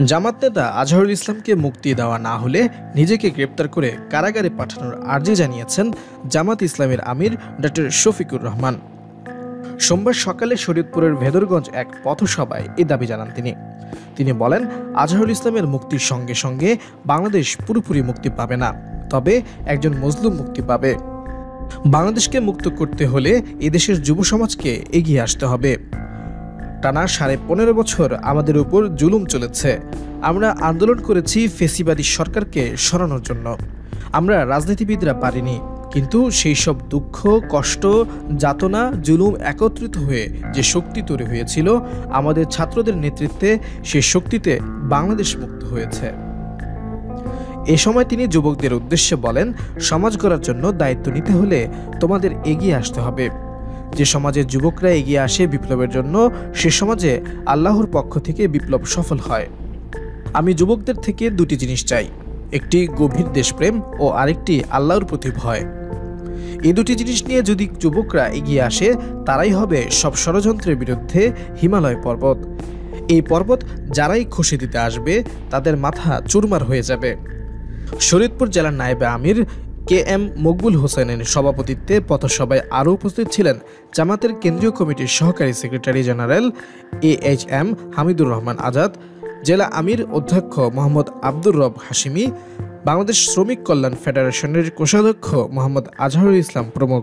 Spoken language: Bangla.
জামাত নেতা আজহারুল ইসলামকে মুক্তি দেওয়া না হলে নিজেকে গ্রেপ্তার করে কারাগারে পাঠানোর আর্জি জানিয়েছেন জামাত ইসলামের আমির ডক্টর শফিকুর রহমান। সোমবার সকালে শরীয়তপুরের ভেদরগঞ্জ এক পথসভায় এ দাবি জানান তিনি বলেন, আজহারুল ইসলামের মুক্তির সঙ্গে সঙ্গে বাংলাদেশ পুরোপুরি মুক্তি পাবে না, তবে একজন মজলুম মুক্তি পাবে। বাংলাদেশকে মুক্ত করতে হলে এদেশের যুব সমাজকে এগিয়ে আসতে হবে। টানা 15.5 বছর আমাদের উপর জুলুম চলেছে। আমরা আন্দোলন করেছি ফেসিবাদী সরকারকে সরানোর জন্য। আমরা রাজনীতিবিদরা পারিনি, কিন্তু সেই সব দুঃখ, কষ্ট, যাতনা, জুলুম একত্রিত হয়ে যে শক্তি তৈরি হয়েছিল আমাদের ছাত্রদের নেতৃত্বে, সেই শক্তিতে বাংলাদেশ মুক্ত হয়েছে। এ সময় তিনি যুবকদের উদ্দেশ্যে বলেন, সমাজ গড়ার জন্য দায়িত্ব নিতে হলে তোমাদের এগিয়ে আসতে হবে। যে সমাজে যুবকরা এগিয়ে আসে বিপ্লবের জন্য, সে সমাজে আল্লাহর পক্ষ থেকে বিপ্লব সফল হয়। আমি যুবকদের থেকে দুটি জিনিস চাই, একটি গভীর দেশপ্রেম ও আরেকটি আল্লাহর প্রতি ভয়। এই দুটি জিনিস নিয়ে যদি যুবকরা এগিয়ে আসে, তারাই হবে সব ষড়যন্ত্রের বিরুদ্ধে হিমালয় পর্বত। এই পর্বত যারাই খসে দিতে আসবে, তাদের মাথা চুরমার হয়ে যাবে। শরীয়তপুর জেলার নায়েবে আমির KM মকবুল হোসেনের সভাপতিত্বে পথসভায় আরও উপস্থিত ছিলেন জামাতের কেন্দ্রীয় কমিটির সহকারী secretary general AHM Hamidur Rahman Azad, জেলা আমির অধ্যক্ষ মোহাম্মদ আব্দুর রব হাশিমি, বাংলাদেশ শ্রমিক কল্যাণ ফেডারেশনের কোষাধ্যক্ষ মোহাম্মদ আজহারুল ইসলাম প্রমুখ।